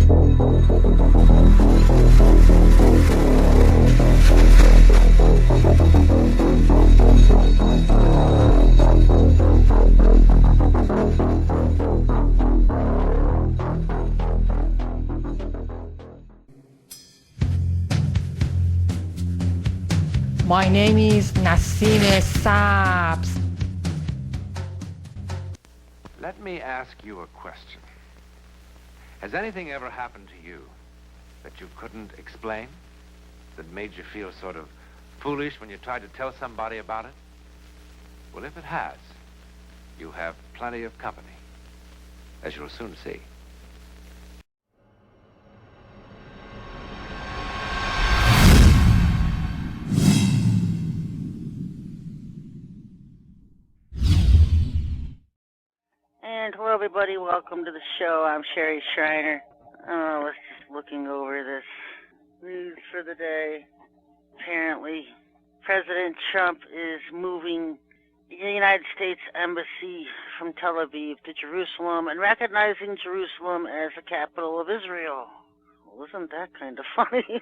My name is Nassim Saabs. Let me ask you a question. Has anything ever happened to you that you couldn't explain? That made you feel sort of foolish when you tried to tell somebody about it? Well, if it has, you have plenty of company, as you'll soon see. And hello, everybody. Welcome to the show. I'm Sherry Schreiner. Was just looking over this news for the day. Apparently, President Trump is moving the United States Embassy from Tel Aviv to Jerusalem and recognizing Jerusalem as the capital of Israel. Well, isn't that kind of funny?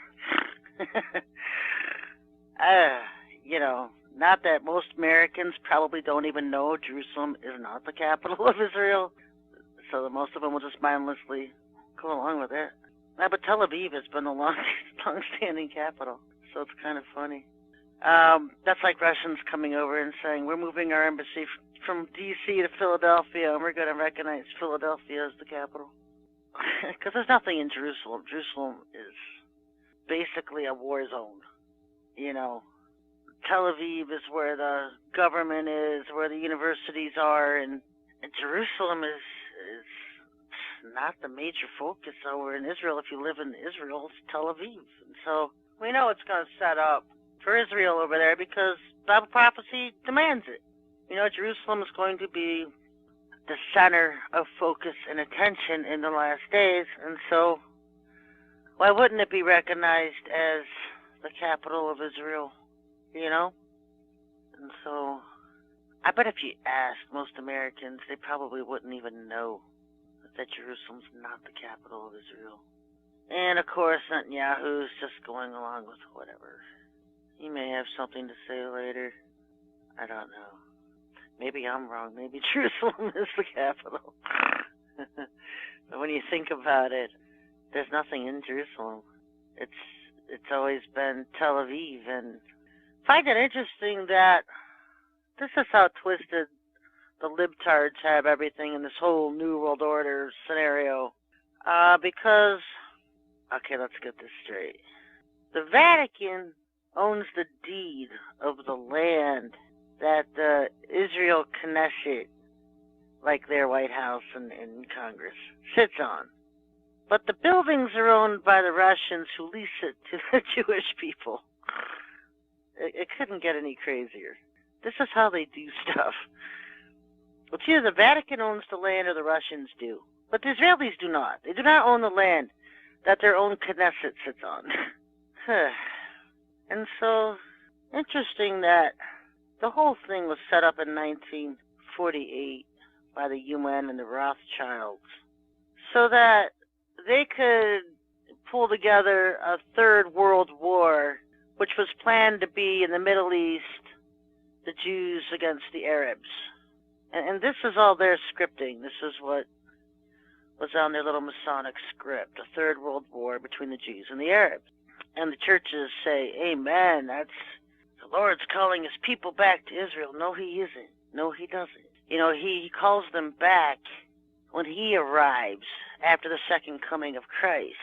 Not that most Americans probably don't even know Jerusalem is not the capital of Israel, so that most of them will just mindlessly go along with it. But Tel Aviv has been the long-standing capital, so it's kind of funny. That's like Russians coming over and saying, we're moving our embassy from D.C. to Philadelphia, and we're going to recognize Philadelphia as the capital. Because there's nothing in Jerusalem. Jerusalem is basically a war zone, Tel Aviv is where the government is, where the universities are, and Jerusalem is not the major focus over in Israel. If you live in Israel, it's Tel Aviv. And so we know it's going to set up for Israel over there because Bible prophecy demands it. Jerusalem is going to be the center of focus and attention in the last days, and so why wouldn't it be recognized as the capital of Israel? And so I bet if you asked most Americans, they probably wouldn't even know that Jerusalem's not the capital of Israel. And of course, Netanyahu's just going along with whatever. He may have something to say later. I don't know. Maybe I'm wrong. Maybe Jerusalem is the capital. But when you think about it, there's nothing in Jerusalem. It's always been Tel Aviv, and I find it interesting that this is how twisted the libtards have everything in this whole New World Order scenario. Because, okay, let's get this straight. The Vatican owns the deed of the land that the Israel Knesset, like their White House and Congress, sits on. But the buildings are owned by the Russians who lease it to the Jewish people. It couldn't get any crazier. This is how they do stuff. Well, it's either the Vatican owns the land or the Russians do. But the Israelis do not. They do not own the land that their own Knesset sits on. And so, interesting that the whole thing was set up in 1948 by the UN and the Rothschilds so that they could pull together a third world war, which was planned to be in the Middle East, the Jews against the Arabs. And this is all their scripting. This is what was on their little Masonic script, a third world war between the Jews and the Arabs. And the churches say, amen, the Lord's calling his people back to Israel. No, he isn't. No, he doesn't. He calls them back when he arrives after the second coming of Christ.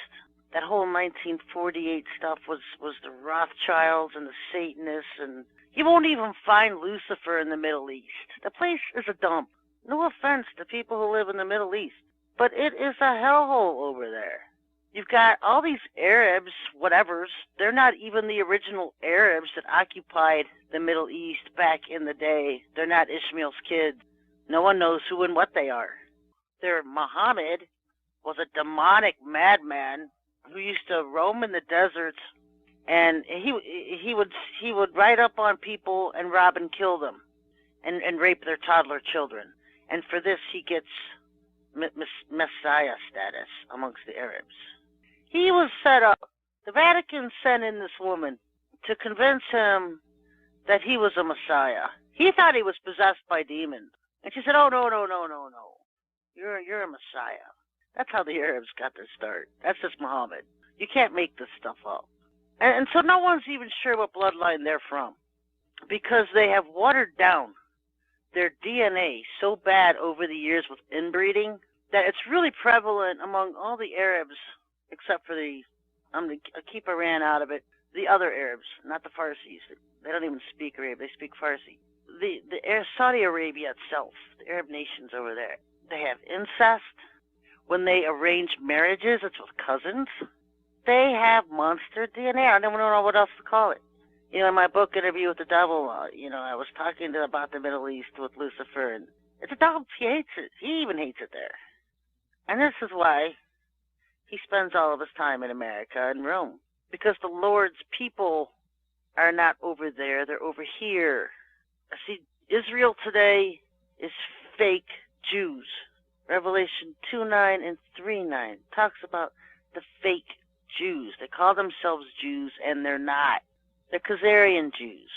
That whole 1948 stuff was the Rothschilds and the Satanists, and you won't even find Lucifer in the Middle East. The place is a dump. No offense to people who live in the Middle East, but it is a hellhole over there. You've got all these Arabs, whatevers. They're not even the original Arabs that occupied the Middle East back in the day. They're not Ishmael's kids. No one knows who and what they are. Muhammad was a demonic madman who used to roam in the deserts, and he would ride up on people and rob and kill them, and rape their toddler children. And for this, he gets messiah status amongst the Arabs. He was set up. The Vatican sent in this woman to convince him that he was a messiah. He thought he was possessed by demons. And she said, oh, no. You're a messiah. That's how the Arabs got their start. That's just Muhammad. You can't make this stuff up. And so no one's even sure what bloodline they're from, because they have watered down their DNA so bad over the years with inbreeding that it's really prevalent among all the Arabs, except for I'm going to keep Iran out of it, the other Arabs, not the Farsis. They don't even speak Arab. They speak Farsi. Saudi Arabia itself, the Arab nations over there, they have incest. When they arrange marriages, it's with cousins. They have monster DNA. I don't know what else to call it. You know, in my book, Interview with the Devil, I was talking about the Middle East with Lucifer, and it's a dog. He hates it. He even hates it there. And this is why he spends all of his time in America and Rome, because the Lord's people are not over there. They're over here. See, Israel today is fake Jews. Revelation 2:9 and 3:9 talks about the fake Jews. They call themselves Jews, and they're not. They're Khazarian Jews.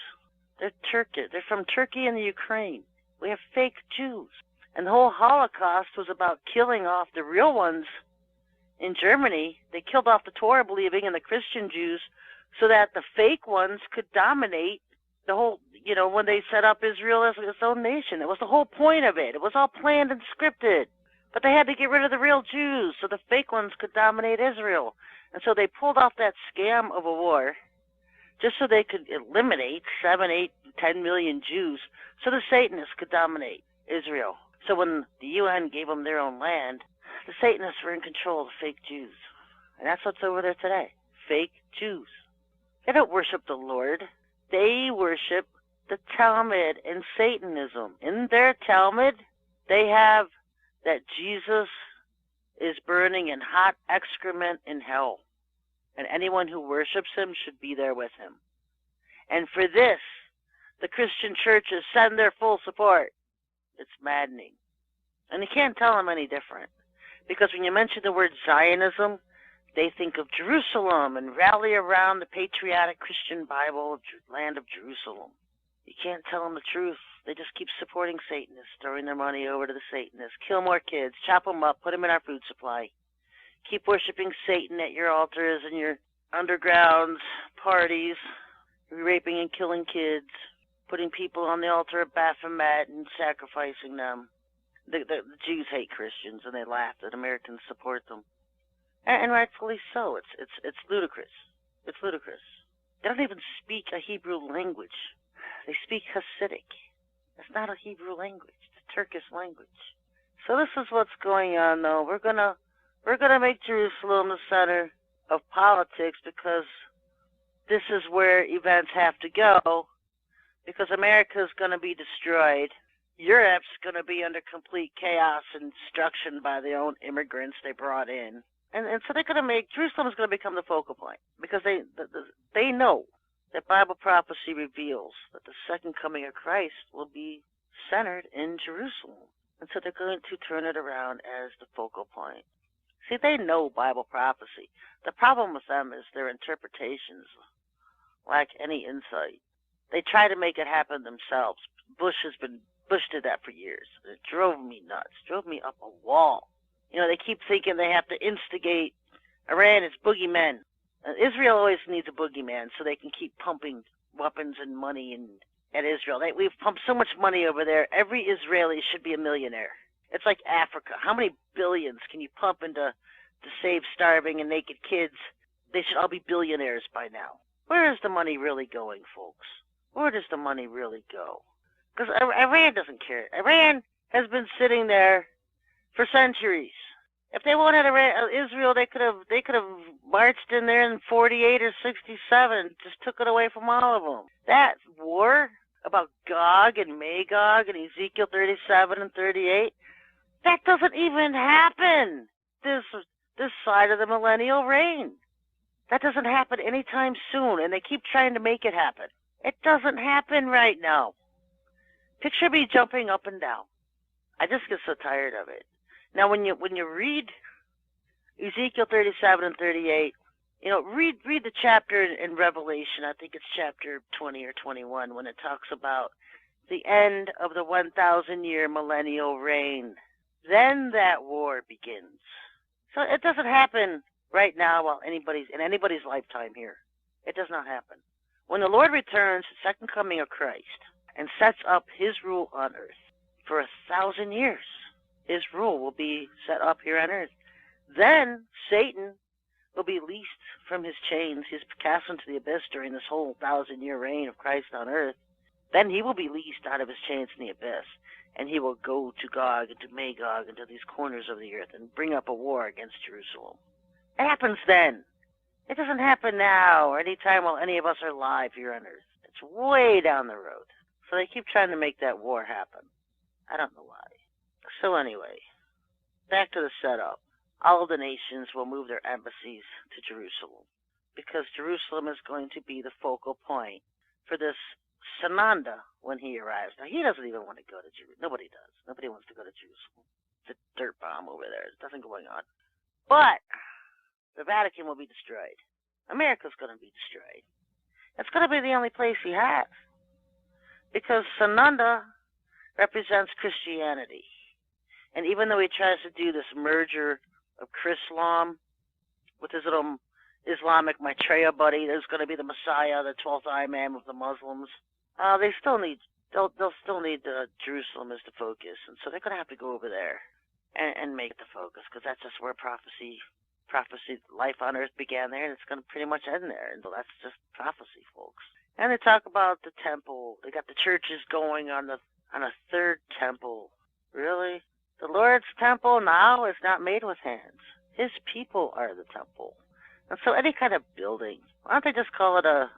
They're Turkish. They're from Turkey and the Ukraine. We have fake Jews. And the whole Holocaust was about killing off the real ones in Germany. They killed off the Torah-believing and the Christian Jews so that the fake ones could dominate the whole, when they set up Israel as its own nation. It was the whole point of it. It was all planned and scripted. But they had to get rid of the real Jews so the fake ones could dominate Israel. And so they pulled off that scam of a war just so they could eliminate 7, 8, 10 million Jews so the Satanists could dominate Israel. So when the UN gave them their own land, the Satanists were in control of the fake Jews. And that's what's over there today. Fake Jews. They don't worship the Lord. They worship the Talmud and Satanism. In their Talmud, they have that Jesus is burning in hot excrement in hell, and anyone who worships him should be there with him. And for this, the Christian churches send their full support. It's maddening. And you can't tell them any different, because when you mention the word Zionism, they think of Jerusalem and rally around the patriotic Christian Bible, land of Jerusalem. You can't tell them the truth. They just keep supporting Satanists, throwing their money over to the Satanists. Kill more kids, chop them up, put them in our food supply. Keep worshiping Satan at your altars and your underground parties, raping and killing kids, putting people on the altar of Baphomet and sacrificing them. The Jews hate Christians, and they laugh that Americans support them. And rightfully so. It's ludicrous. It's ludicrous. They don't even speak a Hebrew language. They speak Hasidic. It's not a Hebrew language. It's a Turkish language. So this is what's going on, though. We're gonna make Jerusalem the center of politics, because this is where events have to go, because America is going to be destroyed. Europe's going to be under complete chaos and destruction by their own immigrants they brought in. And so they're going to make, Jerusalem is going to become the focal point, because they know that Bible prophecy reveals that the second coming of Christ will be centered in Jerusalem. And so they're going to turn it around as the focal point. See, they know Bible prophecy. The problem with them is their interpretations lack any insight. They try to make it happen themselves. Bush did that for years. It drove me nuts, drove me up a wall. They keep thinking they have to instigate Iran. It's boogeymen. Israel always needs a boogeyman so they can keep pumping weapons and money at Israel. We've pumped so much money over there. Every Israeli should be a millionaire. It's like Africa. How many billions can you pump into to save starving and naked kids? They should all be billionaires by now. Where is the money really going, folks? Where does the money really go? Because Iran doesn't care. Iran has been sitting there for centuries. If they wanted Israel, they could have marched in there in 48 or 67, just took it away from all of them. That war about Gog and Magog and Ezekiel 37 and 38, that doesn't even happen this side of the millennial reign. That doesn't happen anytime soon, and they keep trying to make it happen. It doesn't happen right now. Picture me jumping up and down. I just get so tired of it. Now, when you read Ezekiel 37 and 38, read the chapter in Revelation. I think it's chapter 20 or 21 when it talks about the end of the 1,000-year millennial reign. Then that war begins. So it doesn't happen right now while anybody's lifetime here. It does not happen. When the Lord returns, the second coming of Christ, and sets up his rule on earth for 1,000 years, his rule will be set up here on earth. Then Satan will be leased from his chains. He's cast into the abyss during this whole 1,000-year reign of Christ on earth. Then he will be leased out of his chains in the abyss, and he will go to Gog and to Magog and to these corners of the earth and bring up a war against Jerusalem. It happens then. It doesn't happen now or any time while any of us are alive here on earth. It's way down the road. So they keep trying to make that war happen. I don't know why. So anyway, back to the setup. All of the nations will move their embassies to Jerusalem because Jerusalem is going to be the focal point for this Sananda when he arrives. Now, he doesn't even want to go to Jerusalem. Nobody does. Nobody wants to go to Jerusalem. It's a dirt bomb over there. There's nothing going on. But the Vatican will be destroyed. America's going to be destroyed. It's going to be the only place he has. Because Sananda represents Christianity. And even though he tries to do this merger of Chrislam with his little Islamic Maitreya buddy, there's going to be the Messiah, the 12th Imam of the Muslims. They'll still need Jerusalem as the focus, and so they're going to have to go over there and make it the focus, because that's just where prophecy, life on earth began there, and it's going to pretty much end there. And so that's just prophecy, folks. And they talk about the temple. They got the churches going on a third temple. Really? The Lord's temple now is not made with hands. His people are the temple. And so any kind of building, why don't they just call it a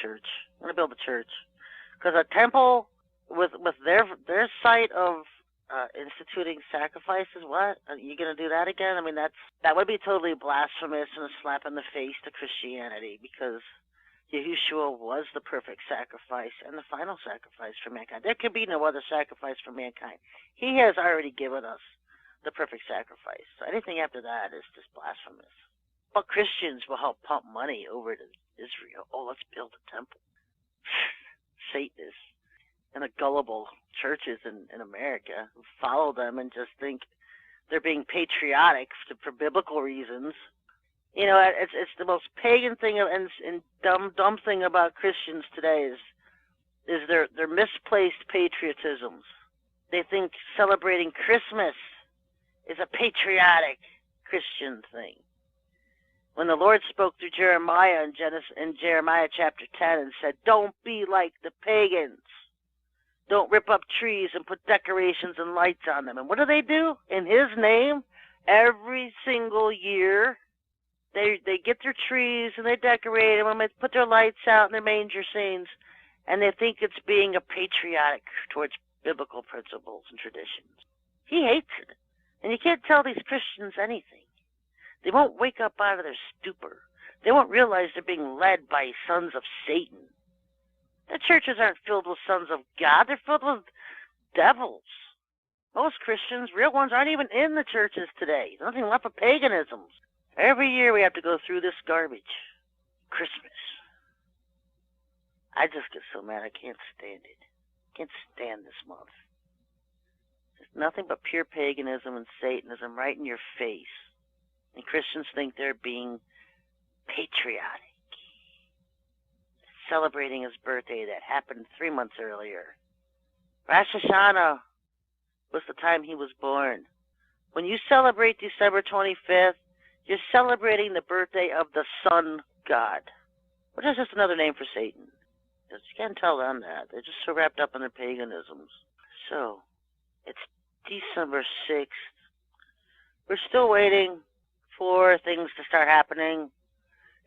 church? I'm going to build a church. Because a temple with their site of instituting sacrifices, what? Are you going to do that again? I mean, that would be totally blasphemous and a slap in the face to Christianity, because Yahushua was the perfect sacrifice and the final sacrifice for mankind. There could be no other sacrifice for mankind. He has already given us the perfect sacrifice. So anything after that is just blasphemous. But Christians will help pump money over to Israel. Oh, let's build a temple. Satanists and the gullible churches in America who follow them and just think they're being patriotic for biblical reasons. You know, it's the most pagan thing and dumb thing about Christians today is their misplaced patriotisms. They think celebrating Christmas is a patriotic Christian thing. When the Lord spoke through Jeremiah in Jeremiah chapter 10 and said, "Don't be like the pagans. Don't rip up trees and put decorations and lights on them." And what do? In His name, every single year, they get their trees and they decorate them and they put their lights out and their manger scenes, and they think it's being a patriotic towards biblical principles and traditions. He hates it. And you can't tell these Christians anything. They won't wake up out of their stupor. They won't realize they're being led by sons of Satan. The churches aren't filled with sons of God. They're filled with devils. Most Christians, real ones, aren't even in the churches today. There's nothing left of paganisms. Every year we have to go through this garbage. Christmas. I just get so mad I can't stand it. Can't stand this month. There's nothing but pure paganism and Satanism right in your face. And Christians think they're being patriotic. Celebrating his birthday that happened 3 months earlier. Rosh Hashanah was the time he was born. When you celebrate December 25th, you're celebrating the birthday of the Sun God, which is just another name for Satan. You can't tell them that. They're just so wrapped up in their paganisms. So, it's December 6th. We're still waiting for things to start happening,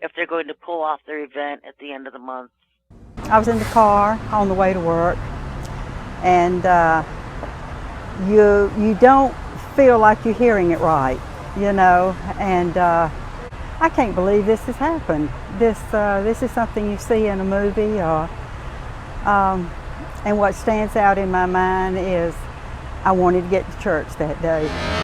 if they're going to pull off their event at the end of the month. I was in the car on the way to work, and you don't feel like you're hearing it right, you know, and I can't believe this has happened. This is something you see in a movie, and what stands out in my mind is I wanted to get to church that day.